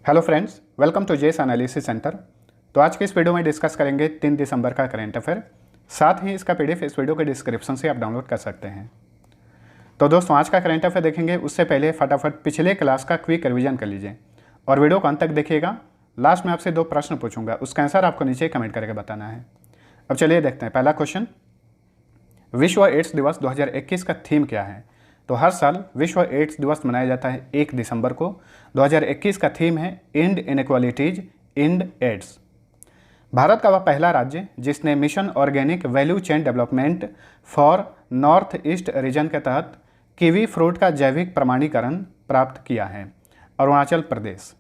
Hello friends, welcome to जेस analysis centre. तो आज के इस वीडियो में डिस्कस करेंगे 3 दिसंबर का करंट अफेयर। साथ ही इसका पीडीएफ इस वीडियो के डिस्क्रिप्शन से आप डाउनलोड कर सकते हैं। तो दोस्तों, आज का करंट अफेयर देखेंगे उससे पहले फटाफट पिछले क्लास का क्विक रिवीजन कर लीजिए और वीडियो को अंत तक देखिएगा। लास्ट में आपसे 2 प्रश्न पूछूंगा, उसका आंसर आपको नीचे कमेंट करके बताना है। अब चलिए देखते हैं। पहला क्वेश्चन, विश्व एड्स दिवस 2021 का थीम क्या है? तो हर साल विश्व एड्स दिवस मनाया जाता है 1 दिसंबर को। 2021 का थीम है end inequalities, end AIDS. Bharat का वह पहला राज्य जिसने mission organic value chain development for north east region के तहत कीवी फ्रूट का जैविक प्रमाणीकरण प्राप्त किया है। अरुणाचल प्रदेश।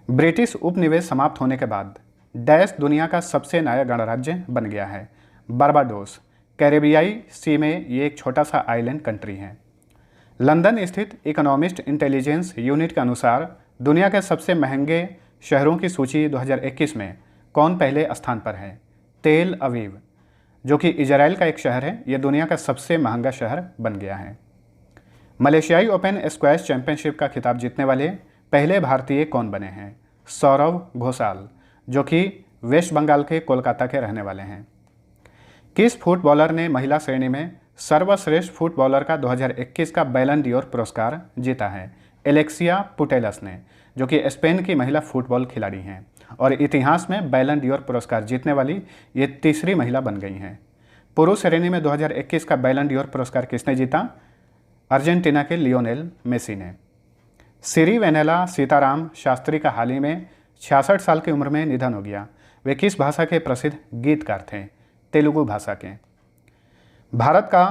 ब्रिटिश उपनिवेश समाप्त होने के बाद डैश दुनिया का सबसे नया गणराज्य बन गया है। बारबाडोस। कैरेबियाई सी में ये एक छोटा सा आइलैंड कंट्री है। लंदन स्थित इकोनॉमिस्ट इंटेलिजेंस यूनिट के अनुसार दुनिया के सबसे महंगे शहरों की सूची 2021 में कौन पहले स्थान पर है? तेल अवीव, जो कि इजराइल का एक शहर है, यह दुनिया का सबसे महंगा शहर बन गया है। मलेशियाई ओपन स्क्वैश चैंपियनशिप का खिताब जीतने वाले पहले भारतीय कौन बने हैं? सौरव घोषाल, जो कि वेस्ट बंगाल के कोलकाता के रहने वाले हैं। किस फुटबॉलर ने महिला श्रेणी में सर्वश्रेष्ठ फुटबॉलर का 2021 का बैलन डी'ओर पुरस्कार जीता है? एलेक्सिया पुटेलस ने, जो कि स्पेन की महिला फुटबॉल खिलाड़ी हैं और इतिहास में बैलन डी'ओर पुरस्कार जीतने वाली ये तीसरी महिला बन गई हैं। पुरुष श्रेणी में 2021 का बैलन डी'ओर पुरस्कार किसने जीता? अर्जेंटीना के लियोनेल मेसी ने। सिरी वेनेला सीताराम शास्त्री का हाल ही में 66 साल की उम्र में निधन हो गया। वे किस भाषा के प्रसिद्ध गीतकार थे? तेलुगु भाषा के। भारत का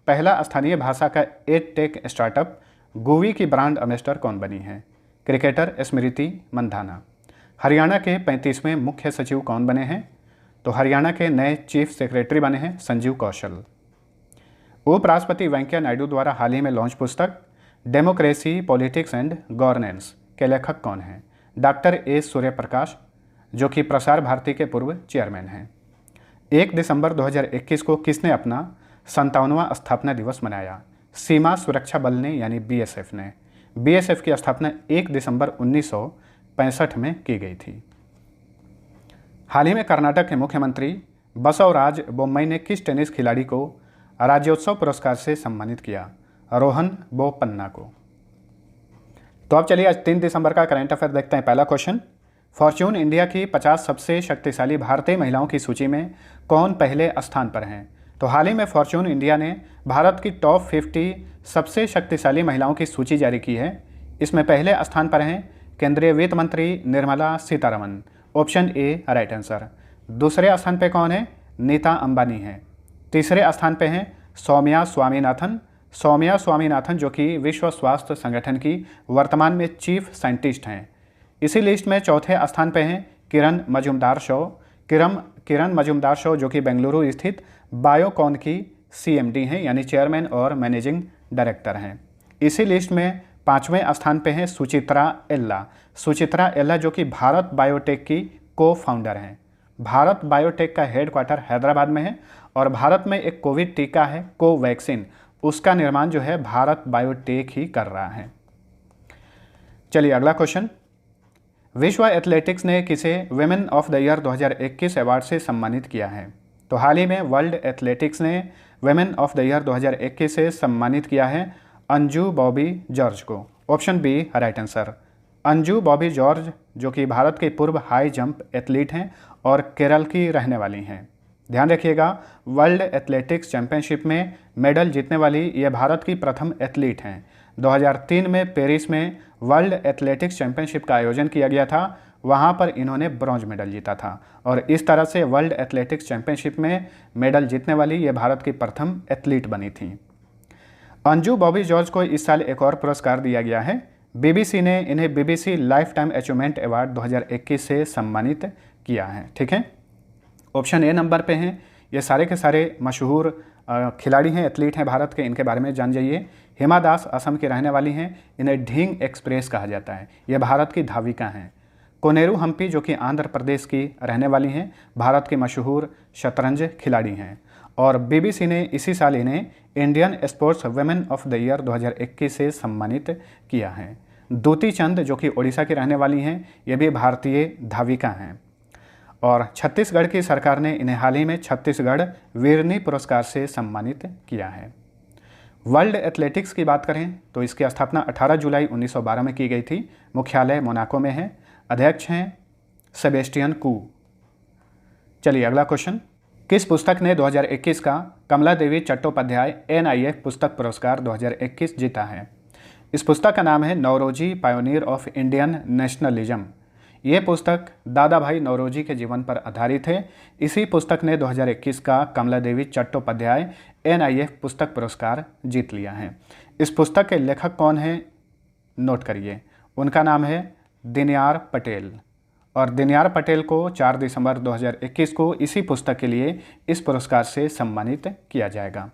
पहला स्थानीय भाषा का एडटेक स्टार्टअप गूवी की ब्रांड एम्बेसडर कौन बनी है? क्रिकेटर स्मृति मंधाना। हरियाणा के 35वें मुख्य सचिव कौन बने हैं? तो हरियाणा के नए चीफ सेक्रेटरी बने हैं संजीव कौशल। उपराष्ट्रपति वेंकैया नायडू द्वारा हाल ही में लॉन्च पुस्तक डेमोक्रेसी, पॉलिटिक्स एंड गवर्नेंस के लेखक कौन हैं? डॉक्टर ए सूर्यप्रकाश, जो कि प्रसार भारती के पूर्व चेयरमैन हैं। 1 दिसंबर 2021 को किसने अपना 57वां स्थापना दिवस मनाया? सीमा सुरक्षा बल ने, यानी बीएसएफ ने। बीएसएफ की स्थापना 1 दिसंबर 1965 में की गई थी। हाल ही में कर्नाटक के मुख्यमंत्री बसवराज बोम्मई ने किस टेनिस खिलाड़ी को राज्योत्सव पुरस्कार से सम्मानित किया? रोहन बोपन्ना को। तो अब चलिए आज 3 दिसंबर का करंट अफेयर देखते हैं। पहला क्वेश्चन, फॉर्च्यून इंडिया की 50 सबसे शक्तिशाली भारतीय महिलाओं की सूची में कौन पहले स्थान पर हैं? तो हाल ही में फॉर्च्यून इंडिया ने भारत की टॉप 50 सबसे शक्तिशाली महिलाओं की सूची जारी की है। इसमें पहले स्थान पर हैं केंद्रीय वित्त मंत्री Nirmala Sitharaman, option A right answer. दूसरे स्थान पर कौन है? नीता अंबानी है। तीसरे स्थान पर हैं सौम्या स्वामीनाथन। सौम्या स्वामीनाथन, जो कि विश्व स्वास्थ्य संगठन की वर्तमान में चीफ साइंटिस्ट हैं। इसी लिस्ट में चौथे स्थान पर हैं किरण मजुमदार शो। किरण मजुमदार शो, जो कि बेंगलुरु स्थित बायोकॉन की सीएमडी हैं, यानी चेयरमैन और मैनेजिंग डायरेक्टर हैं। इसी लिस्ट में 5वें स्थान पर हैं सुचित्रा एल्ला। सुचित्रा एल्ला, जो कि भारत बायोटेक की को फाउंडर हैं। भारत बायोटेक का हेडक्वार्टर हैदराबाद में है और भारत में एक कोविड टीका है कोवैक्सीन, उसका निर्माण जो है भारत बायोटेक ही कर रहा है। चलिए अगला क्वेश्चन, विश्व एथलेटिक्स ने किसे women of the year 2021 award से सम्मानित किया है? तो हाल ही में वर्ल्ड एथलेटिक्स ने वुमेन ऑफ द ईयर 2021 से सम्मानित किया है अंजू बॉबी जॉर्ज को, option B right answer. Anju Bobby George, जो कि भारत के पूर्व हाई जंप एथलीट हैं और केरल की रहने वाली हैं। ध्यान रखिएगा, वर्ल्ड एथलेटिक्स चैंपियनशिप में मेडल जीतने वाली ये भारत की प्रथम एथलीट हैं। 2003 में पेरिस में वर्ल्ड एथलेटिक्स चैंपियनशिप का आयोजन किया गया था, वहां पर इन्होंने ब्रॉन्ज मेडल जीता था और इस तरह से वर्ल्ड एथलेटिक्स चैंपियनशिप में मेडल जीतने वाली ये भारत की प्रथम एथलीट बनी थी। अंजू बॉबी जॉर्ज को इस साल एक और पुरस्कार दिया गया है। बीबीसी ने इन्हें BBC life time achievement award 2021 से सम्मानित किया है। ठीक है, ऑप्शन ए नंबर पे हैं। ये सारे के सारे मशहूर खिलाड़ी हैं, एथलीट हैं भारत के, इनके बारे में जान जाइए। हिमा दास असम की रहने वाली हैं, इन्हें ढींग एक्सप्रेस कहा जाता है, ये भारत की धाविका हैं। कोनेरू हम्पी, जो कि आंध्र प्रदेश की रहने वाली हैं, भारत की मशहूर शतरंज खिलाड़ी हैं। और बीबीसी ने इसी साल इन्हें Indian sports women of the year 2021 से सम्मानित किया है। दूती चंद जो कि ओडिशा की रहने वाली हैं, ये भी भारतीय धाविका हैं। और छत्तीसगढ़ की सरकार ने इन्हें हाल ही में छत्तीसगढ़ वीरनी पुरस्कार से सम्मानित किया है। वर्ल्ड एथलेटिक्स की बात करें तो इसकी स्थापना 18 जुलाई 1912 में की गई थी। मुख्यालय मोनाको में है। अध्यक्ष हैं सेबेस्टियन कू। चलिए अगला क्वेश्चन, किस पुस्तक ने 2021 का कमला देवी चट्टोपाध्याय NIF पुस्तक पुरस्कार 2021 जीता है? इस पुस्तक का नाम है Naoroji pioneer of Indian nationalism. ये पुस्तक दादा भाई नौरोजी के जीवन पर आधारित है। इसी पुस्तक ने 2021 का कमला देवी चट्टोपाध्याय NIF पुस्तक पुरस्कार जीत लिया है। इस पुस्तक के लेखक कौन हैं? नोट करिए, उनका नाम है दिनयार पटेल। और दिनयार पटेल को 4 दिसंबर 2021 को इसी पुस्तक के लिए इस पुरस्कार से सम्मानित किया जाएगा।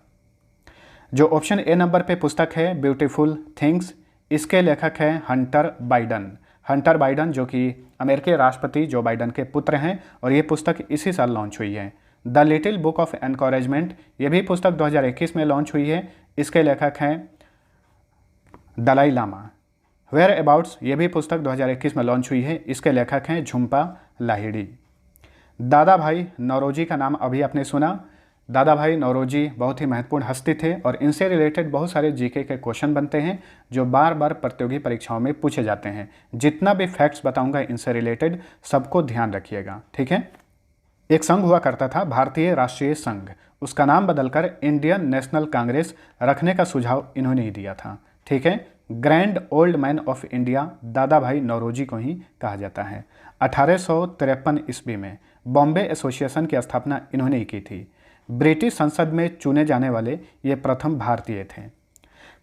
जो ऑप्शन ए नंबर पे पुस्तक है ब्यूटीफुल थिंग्स, इसके लेखक हैं हंटर बाइडन। हंटर बाइडन जो कि अमेरिकी राष्ट्रपति जो बाइडन के पुत्र हैं, और ये पुस्तक इसी साल लॉन्च हुई है। The little book of encouragement, ये भी पुस्तक 2021 में लॉन्च हुई है। इसके लेखक हैं दलाई लामा। वेयर अबाउट्स, ये भी पुस्तक 2021 में लॉन्च हुई है। इसके लेखक हैं झुम्पा लाहिड़ी। दादा भाई नौरोजी का नाम अभी आपने सुना। दादा भाई नौरोजी बहुत ही महत्वपूर्ण हस्ती थे और इनसे रिलेटेड बहुत सारे जीके के क्वेश्चन बनते हैं जो बार बार प्रतियोगी परीक्षाओं में पूछे जाते हैं। जितना भी फैक्ट्स बताऊंगा इनसे रिलेटेड सबको ध्यान रखिएगा, ठीक है। एक संघ हुआ करता था भारतीय राष्ट्रीय संघ, उसका नाम बदलकर इंडियन नेशनल कांग्रेस रखने का सुझाव इन्होंने ही दिया था, ठीक है। Grand old man of India दादा भाई नौरोजी को ही कहा जाता है। 1853 ईस्वी में बॉम्बे एसोसिएशन की स्थापना इन्होंने ही की थी। ब्रिटिश संसद में चुने जाने वाले ये प्रथम भारतीय थे।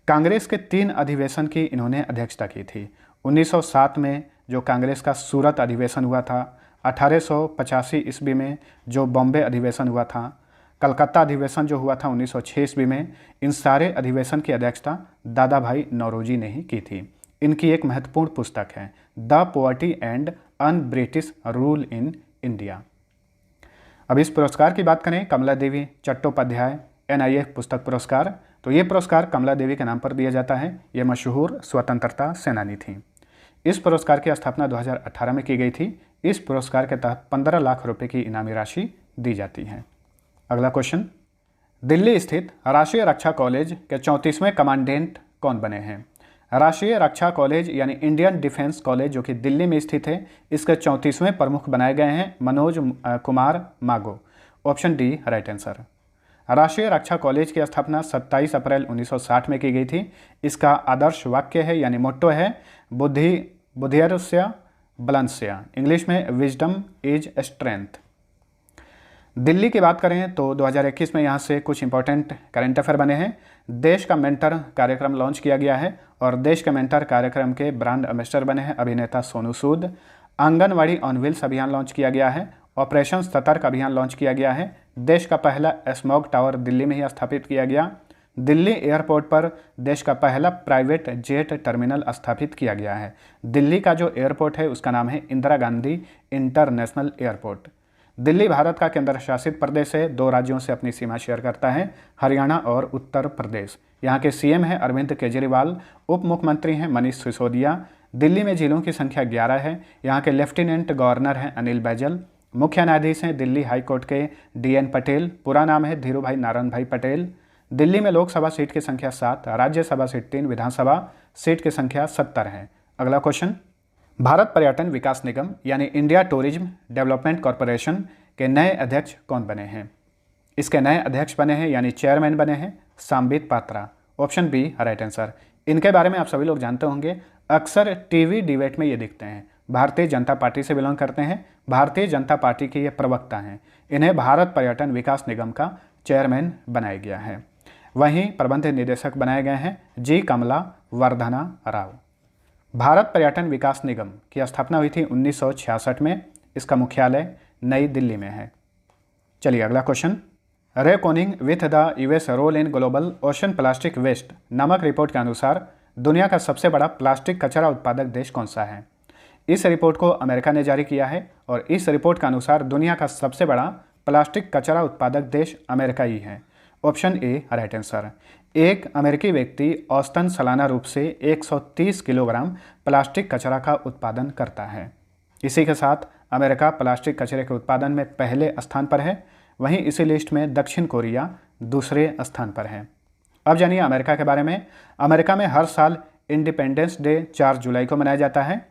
कांग्रेस के 3 अधिवेशन की इन्होंने अध्यक्षता की थी। 1907 में जो कांग्रेस का सूरत अधिवेशन हुआ था, 1885 ईस्वी में जो बॉम्बे अधिवेशन हुआ था, कलकत्ता अधिवेशन जो हुआ था 1906 ईस्वी में, इन सारे अधिवेशन की अध्यक्षता दादा भाई नौरोजी ने ही की थी। इनकी एक महत्वपूर्ण पुस्तक है the poverty and un British rule in India. अब इस पुरस्कार की बात करें, कमला देवी चट्टोपाध्याय NIF पुस्तक पुरस्कार, तो ये पुरस्कार कमला देवी के नाम पर दिया जाता है। ये मशहूर स्वतंत्रता सेनानी थी। इस पुरस्कार की स्थापना 2018 में की गई थी। इस पुरस्कार के तहत 15 लाख रुपए की इनामी राशि दी जाती है। अगला क्वेश्चन, दिल्ली स्थित राष्ट्रीय रक्षा कॉलेज के 34वें कमांडेंट कौन बने हैं? राष्ट्रीय रक्षा कॉलेज यानी इंडियन डिफेंस कॉलेज जो कि दिल्ली में स्थित है, इसके 34वें प्रमुख बनाए गए हैं मनोज कुमार मागो। Option D right answer. राष्ट्रीय रक्षा कॉलेज की स्थापना 27 अप्रैल 1960 में की गई थी। इसका आदर्श वाक्य है यानी मोट्टो है बुद्धिर्स्य बलंस्य, इंग्लिश में विजडम इज स्ट्रेंथ। दिल्ली की बात करें तो 2021 में यहाँ से कुछ इंपॉर्टेंट करंट अफेयर बने हैं। देश का मेंटर कार्यक्रम लॉन्च किया गया है और देश के मेंटर कार्यक्रम के ब्रांड एम्बेसडर बने हैं अभिनेता सोनू सूद। आंगनवाड़ी ऑन व्हील्स अभियान लॉन्च किया गया है। ऑपरेशन सतर्क अभियान लॉन्च किया गया है। देश का पहला स्मॉग टावर दिल्ली में ही स्थापित किया गया। दिल्ली एयरपोर्ट पर देश का पहला प्राइवेट जेट टर्मिनल स्थापित किया गया है। दिल्ली का जो एयरपोर्ट है उसका नाम है इंदिरा गांधी इंटरनेशनल एयरपोर्ट। दिल्ली भारत का केंद्र शासित प्रदेश है। 2 राज्यों से अपनी सीमा शेयर करता है, हरियाणा और उत्तर प्रदेश। यहाँ के CM हैं अरविंद केजरीवाल। उप मुख्यमंत्री हैं मनीष सिसोदिया। दिल्ली में जिलों की संख्या 11 है। यहाँ के लेफ्टिनेंट गवर्नर हैं अनिल बैजल। मुख्य न्यायाधीश हैं दिल्ली हाई कोर्ट के DN पटेल। पूरा नाम है धीरूभाई नारायण भाई पटेल। दिल्ली में लोकसभा सीट की संख्या 7, राज्यसभा सीट 3, विधानसभा सीट की संख्या 70 है। अगला क्वेश्चन, भारत पर्यटन विकास निगम यानी इंडिया टूरिज्म डेवलपमेंट कॉरपोरेशन के नए अध्यक्ष कौन बने हैं? इसके नए अध्यक्ष बने हैं यानी चेयरमैन बने हैं Sambit Patra. Option B right answer. इनके बारे में आप सभी लोग जानते होंगे, अक्सर टीवी डिबेट में ये दिखते हैं। भारतीय जनता पार्टी से बिलोंग करते हैं। भारतीय जनता पार्टी के ये प्रवक्ता हैं। इन्हें भारत पर्यटन विकास निगम का चेयरमैन बनाया गया है। वहीं प्रबंध निदेशक बनाए गए हैं जी कमला वर्धना राव। भारत पर्यटन विकास निगम की स्थापना हुई थी 1966 में। इसका मुख्यालय नई दिल्ली में है। चलिए अगला question, reckoning with the US role in global ocean plastic waste नामक रिपोर्ट के अनुसार दुनिया का सबसे बड़ा प्लास्टिक कचरा उत्पादक देश कौन सा है? इस रिपोर्ट को अमेरिका ने जारी किया है और इस रिपोर्ट के अनुसार दुनिया का सबसे बड़ा प्लास्टिक कचरा उत्पादक देश अमेरिका ही है। Option A right answer. एक अमेरिकी व्यक्ति औसतन सालाना रूप से 130 किलोग्राम प्लास्टिक कचरा का उत्पादन करता है। इसी के साथ अमेरिका प्लास्टिक कचरे के उत्पादन में पहले स्थान पर है। वहीं इसी लिस्ट में दक्षिण कोरिया दूसरे स्थान पर है। अब जानिए अमेरिका के बारे में। अमेरिका में हर साल इंडिपेंडेंस डे 4 जुलाई को मनाया जाता है।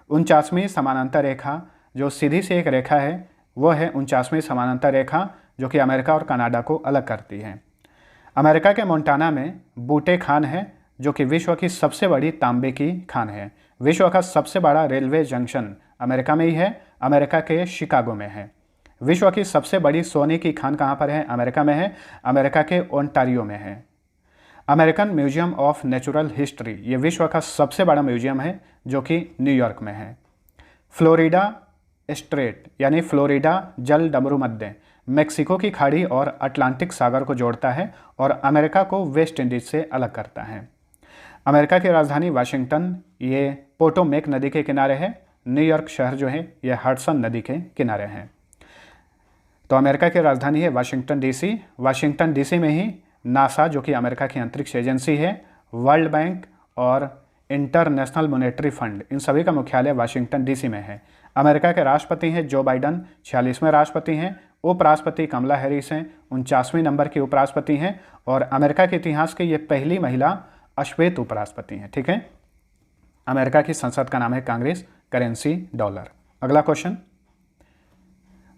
49वीं समानांतर रेखा जो सीधी से एक रेखा है वो है 49वीं समानांतर रेखा, जो कि अमेरिका और कनाडा को अलग करती है। अमेरिका के मोंटाना में बूटे खान है, जो कि विश्व की सबसे बड़ी तांबे की खान है। विश्व का सबसे बड़ा रेलवे जंक्शन अमेरिका में ही है, अमेरिका के शिकागो में है। विश्व की सबसे बड़ी सोने की खान कहाँ पर है? अमेरिका में है, अमेरिका के ओंटारियो में है। American museum of natural history ये विश्व का सबसे बड़ा म्यूजियम है, जो कि न्यूयॉर्क में है। फ्लोरिडा स्ट्रेट यानी फ्लोरिडा जल डमरू मध्य मेक्सिको की खाड़ी और अटलांटिक सागर को जोड़ता है और अमेरिका को वेस्ट इंडीज से अलग करता है। अमेरिका की राजधानी वाशिंगटन ये पोटोमेक नदी के किनारे है। न्यूयॉर्क शहर जो है यह हडसन नदी के किनारे है। तो अमेरिका की राजधानी है वाशिंगटन डीसी। वाशिंगटन डीसी में ही नासा जो कि अमेरिका की अंतरिक्ष एजेंसी है, वर्ल्ड बैंक और इंटरनेशनल मॉनेटरी फंड, इन सभी का मुख्यालय वाशिंगटन डीसी में है। अमेरिका के राष्ट्रपति हैं जो बाइडन, 46वें राष्ट्रपति हैं। उपराष्ट्रपति कमला हैरिस हैं, 49वें नंबर की उपराष्ट्रपति हैं और अमेरिका के इतिहास की ये पहली महिला अश्वेत उपराष्ट्रपति हैं। ठीक है। अमेरिका की संसद का नाम है कांग्रेस, करेंसी डॉलर। अगला क्वेश्चन,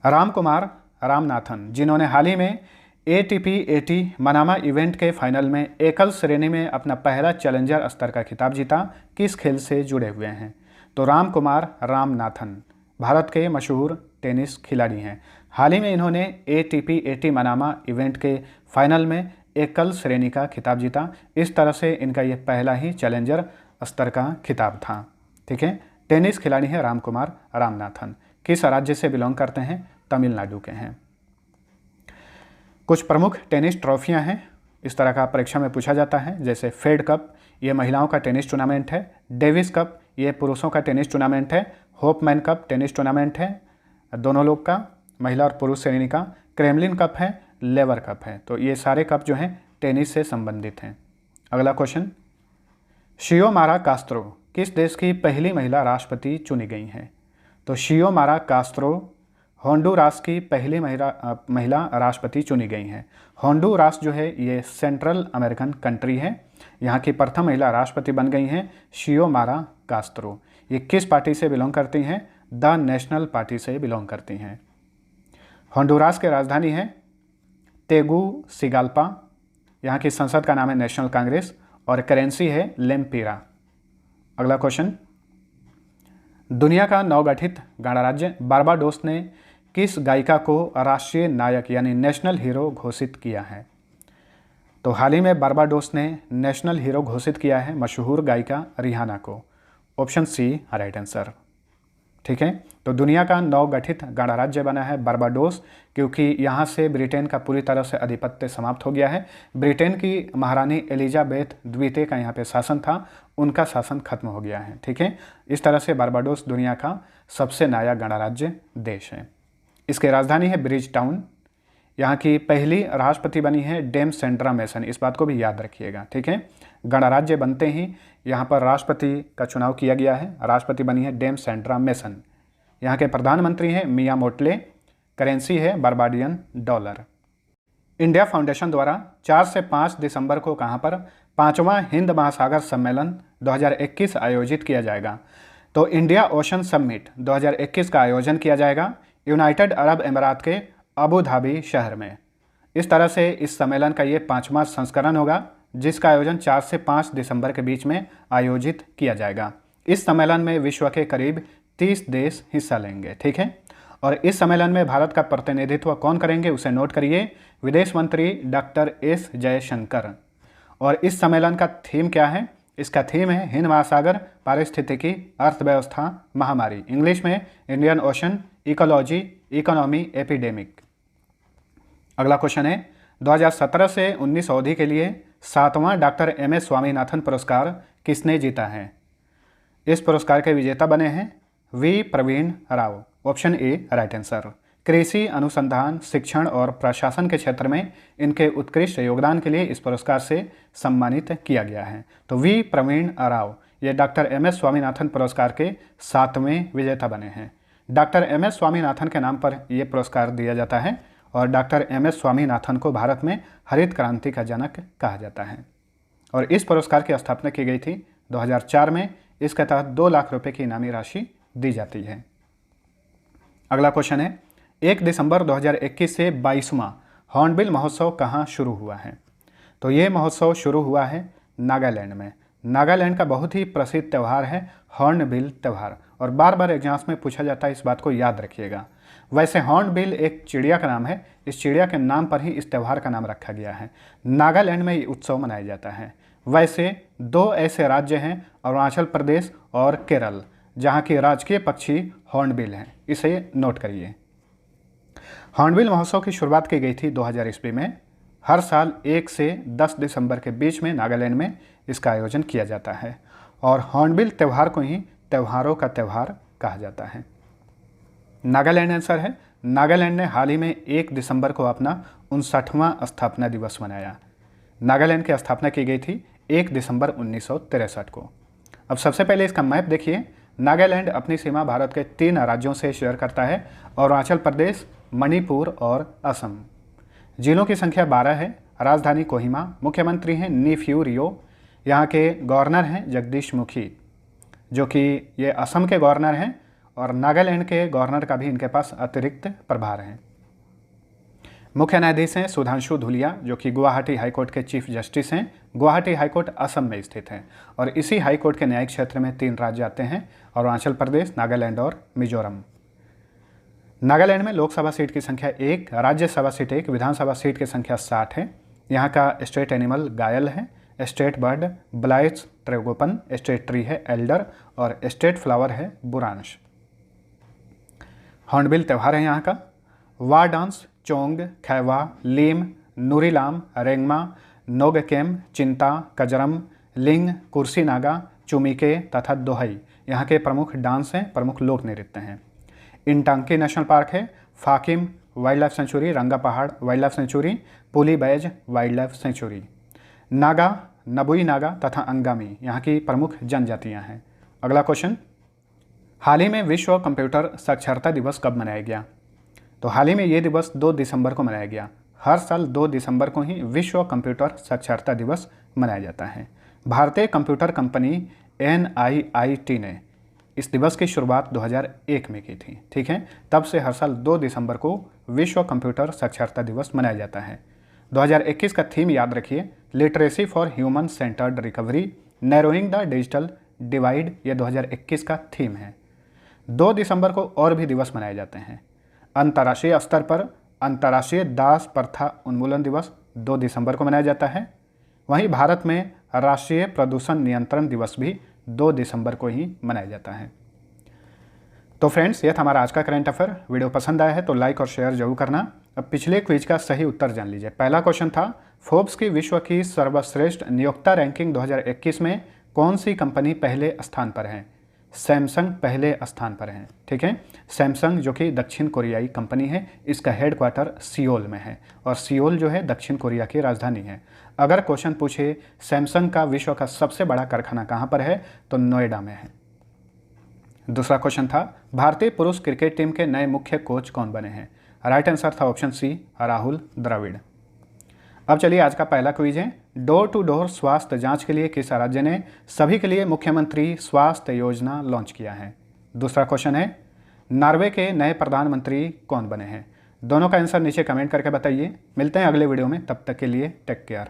राम कुमार रामनाथन जिन्होंने हाल ही में ATP AT मनामा इवेंट के फाइनल में एकल श्रेणी में अपना पहला चैलेंजर स्तर का खिताब जीता, किस खेल से जुड़े हुए हैं? तो राम कुमार रामनाथन भारत के मशहूर टेनिस खिलाड़ी हैं। हाल ही में इन्होंने ATP AT मनामा इवेंट के फाइनल में एकल श्रेणी का खिताब जीता। इस तरह से इनका ये पहला ही चैलेंजर स्तर का खिताब था। ठीक है। टेनिस खिलाड़ी हैं राम कुमार रामनाथन। किस राज्य से बिलोंग करते हैं? तमिलनाडु के हैं। कुछ प्रमुख टेनिस ट्रॉफियां हैं, इस तरह का परीक्षा में पूछा जाता है, जैसे फेड कप ये महिलाओं का टेनिस टूर्नामेंट है, डेविस कप ये पुरुषों का टेनिस टूर्नामेंट है, होपमैन कप टेनिस टूर्नामेंट है दोनों लोग का, महिला और पुरुष श्रेणी का, क्रेमलिन कप है, लेवर कप है। तो ये सारे कप जो हैं टेनिस से संबंधित हैं। अगला क्वेश्चन, शियोमारा कास्त्रो किस देश की पहली महिला राष्ट्रपति चुनी गई हैं? तो शियोमारा कास्त्रो होंडुरास की पहली महिला राष्ट्रपति चुनी गई हैं। होंडुरास जो है ये सेंट्रल अमेरिकन कंट्री है। यहाँ की प्रथम महिला राष्ट्रपति बन गई हैं शियोमारा कास्त्रो। ये किस पार्टी से बिलोंग करती हैं? द नेशनल पार्टी से बिलोंग करती हैं। होंडुरास की राजधानी है तेगुसिगाल्पा। यहाँ की संसद का नाम है नेशनल कांग्रेस और करेंसी है लेम्पिरा। अगला क्वेश्चन, दुनिया का नवगठित गणराज्य बारबाडोस ने किस गायिका को राष्ट्रीय नायक यानी नेशनल हीरो घोषित किया है? तो हाल ही में बारबाडोस ने नेशनल हीरो घोषित किया है मशहूर गायिका रिहाना को। Option C right answer. ठीक है। तो दुनिया का नवगठित गणराज्य बना है बारबाडोस, क्योंकि यहाँ से ब्रिटेन का पूरी तरह से आधिपत्य समाप्त हो गया है। ब्रिटेन की महारानी एलिजाबेथ द्वितीय का यहाँ पे शासन था, उनका शासन खत्म हो गया है। ठीक है। इस तरह से बारबाडोस दुनिया का सबसे नया गणराज्य देश है। इसकी राजधानी है ब्रिज टाउन। यहाँ की पहली राष्ट्रपति बनी है डेम सेंड्रा मेसन, इस बात को भी याद रखिएगा। ठीक है। गणराज्य बनते ही यहाँ पर राष्ट्रपति का चुनाव किया गया है। राष्ट्रपति बनी है डेम सेंड्रा मेसन। यहाँ के प्रधानमंत्री हैं मिया मोटले। करेंसी है बारबाडियन डॉलर। इंडिया फाउंडेशन द्वारा 4 से 5 दिसंबर को कहाँ पर 5वां हिंद महासागर सम्मेलन 2021 आयोजित किया जाएगा? तो इंडिया ओशन समिट 2021 का आयोजन किया जाएगा यूनाइटेड अरब अमीरात के अबू धाबी शहर में। इस तरह से इस सम्मेलन का ये 5वां संस्करण होगा, जिसका आयोजन 4 से 5 दिसंबर के बीच में आयोजित किया जाएगा। इस सम्मेलन में विश्व के करीब 30 देश हिस्सा लेंगे। ठीक है। और इस सम्मेलन में भारत का प्रतिनिधित्व कौन करेंगे उसे नोट करिए, विदेश मंत्री डॉक्टर एस जयशंकर। और इस सम्मेलन का थीम क्या है? इसका थीम है हिंद महासागर, पारिस्थितिकी, अर्थव्यवस्था, महामारी। इंग्लिश में Indian ocean, ecology, economy, epidemic. अगला क्वेश्चन है 2017 से 19 अवधि के लिए 7वां डॉक्टर MS स्वामीनाथन पुरस्कार किसने जीता है? इस पुरस्कार के विजेता बने हैं V Praveen Rao. Option A right answer. कृषि अनुसंधान, शिक्षण और प्रशासन के क्षेत्र में इनके उत्कृष्ट योगदान के लिए इस पुरस्कार से सम्मानित किया गया है। तो वी प्रवीण राव ये डॉक्टर एम.एस. स्वामीनाथन पुरस्कार के 7वें विजेता बने हैं। Doctor MS. स्वामीनाथन के नाम पर यह पुरस्कार दिया जाता है और डॉक्टर एम.एस. स्वामीनाथन को भारत में हरित क्रांति का जनक कहा जाता है। और इस पुरस्कार की स्थापना की गई थी 2004 में। इसके तहत 2 लाख रुपए की इनामी राशि दी जाती है। अगला क्वेश्चन है, 1 दिसंबर 2021 से 22वां हॉर्नबिल महोत्सव कहाँ शुरू हुआ है? तो ये महोत्सव शुरू हुआ है नागालैंड में। नागालैंड का बहुत ही प्रसिद्ध त्यौहार है हॉर्नबिल त्यौहार, और बार बार एग्जाम्स में पूछा जाता है, इस बात को याद रखिएगा। वैसे हॉर्नबिल एक चिड़िया का नाम है, इस चिड़िया के नाम पर ही इस त्यौहार का नाम रखा गया है। नागालैंड में ये उत्सव मनाया जाता है। वैसे 2 ऐसे राज्य हैं, अरुणाचल प्रदेश और केरल, जहाँ की राजकीय पक्षी हॉर्नबिल है, इसे नोट करिए। हॉर्नबिल महोत्सव की शुरुआत की गई थी 2000 ईस्वी में। हर साल 1 से 10 दिसंबर के बीच में नागालैंड में इसका आयोजन किया जाता है और हॉर्नबिल त्यौहार को ही त्योहारों का त्यौहार कहा जाता है। नागालैंड आंसर है। नागालैंड ने हाल ही में 1 दिसंबर को अपना 59वां स्थापना दिवस मनाया। नागालैंड की स्थापना की गई थी 1 दिसंबर 1963 को। अब सबसे पहले इसका मैप देखिए। नागालैंड अपनी सीमा भारत के 3 राज्यों से शेयर करता है, अरुणाचल प्रदेश, मणिपुर और असम। जिलों की संख्या 12 है। राजधानी कोहिमा, मुख्यमंत्री हैं नीफ्यू रियो, यहाँ के गवर्नर हैं जगदीश मुखी, जो कि ये असम के गवर्नर हैं, और नागालैंड के गवर्नर का भी इनके पास अतिरिक्त प्रभार है। मुख्य न्यायाधीश हैं सुधांशु धुलिया, जो कि गुवाहाटी हाईकोर्ट के चीफ जस्टिस हैं। गुवाहाटी हाईकोर्ट असम में स्थित है और इसी हाईकोर्ट के न्यायिक क्षेत्र में 3 राज्य आते हैं, अरुणाचल प्रदेश, नागालैंड और मिजोरम। नागालैंड में लोकसभा सीट की संख्या 1, राज्यसभा सीट 1, विधानसभा सीट की संख्या 60 है। यहाँ का स्टेट एनिमल गायल है, state bird blights ट्रेगोपन, state tree है एल्डर और स्टेट फ्लावर है बुरांश। हॉर्नबिल त्यौहार है यहाँ का। वा डांस, चोंग, खैवा, लीम, नूरीलाम, रेंगमा, नोगकेम, चिंता, कजरम, लिंग, कुर्सी नागा, चुमिके तथा दोहई यहाँ के प्रमुख डांस हैं, प्रमुख लोक नृत्य हैं। इंटांकी नेशनल पार्क है, फाकिम wild life sanctuary, Rangapahar wildlife sanctuary, Puliebadze wildlife sanctuary. Naga, नबुई नागा तथा अंगामी यहाँ की प्रमुख जनजातियाँ हैं। अगला क्वेश्चन, हाल ही में विश्व कंप्यूटर साक्षरता दिवस कब मनाया गया? तो हाल ही में ये दिवस 2 दिसंबर को मनाया गया। हर साल 2 दिसंबर को ही विश्व कंप्यूटर साक्षरता दिवस मनाया जाता है। भारतीय कंप्यूटर कंपनी NIIT ने इस दिवस की शुरुआत 2001 में की थी। ठीक है, तब से हर साल 2 दिसंबर को विश्व कंप्यूटर साक्षरता दिवस मनाया जाता है। 2021 का थीम याद रखिए, literacy for human centred recovery, narrowing the digital divide, ये 2021 का थीम है। 2 दिसंबर को और भी दिवस मनाए जाते हैं। अंतर्राष्ट्रीय स्तर पर अंतर्राष्ट्रीय दास प्रथा उन्मूलन दिवस 2 दिसंबर को मनाया जाता है। वहीं भारत में राष्ट्रीय प्रदूषण नियंत्रण दिवस भी 2 दिसंबर को ही मनाया जाता है। तो फ्रेंड्स, यह था हमारा आज का करंट अफेयर। वीडियो पसंद आया है तो लाइक और शेयर जरूर करना। अब पिछले क्विज का सही उत्तर जान लीजिए। पहला क्वेश्चन था, फोर्ब्स की विश्व की सर्वश्रेष्ठ नियोक्ता रैंकिंग 2021 में कौन सी कंपनी पहले स्थान पर है? सैमसंग पहले स्थान पर है। ठीक है, सैमसंग जो कि दक्षिण कोरियाई कंपनी है, इसका हेडक्वार्टर सियोल में है और सियोल जो है दक्षिण कोरिया की राजधानी है। अगर क्वेश्चन पूछे सैमसंग का विश्व का सबसे बड़ा कारखाना कहाँ पर है, तो नोएडा में है। दूसरा क्वेश्चन था, भारतीय पुरुष क्रिकेट टीम के नए मुख्य कोच कौन बने हैं? राइट आंसर था ऑप्शन सी, राहुल द्रविड़। अब चलिए आज का पहला क्विज है, डोर टू डोर स्वास्थ्य जांच के लिए किस राज्य ने सभी के लिए मुख्यमंत्री स्वास्थ्य योजना लॉन्च किया है? दूसरा क्वेश्चन है, नॉर्वे के नए प्रधानमंत्री कौन बने हैं? दोनों का आंसर नीचे कमेंट करके बताइए। मिलते हैं अगले वीडियो में, तब तक के लिए टेक केयर।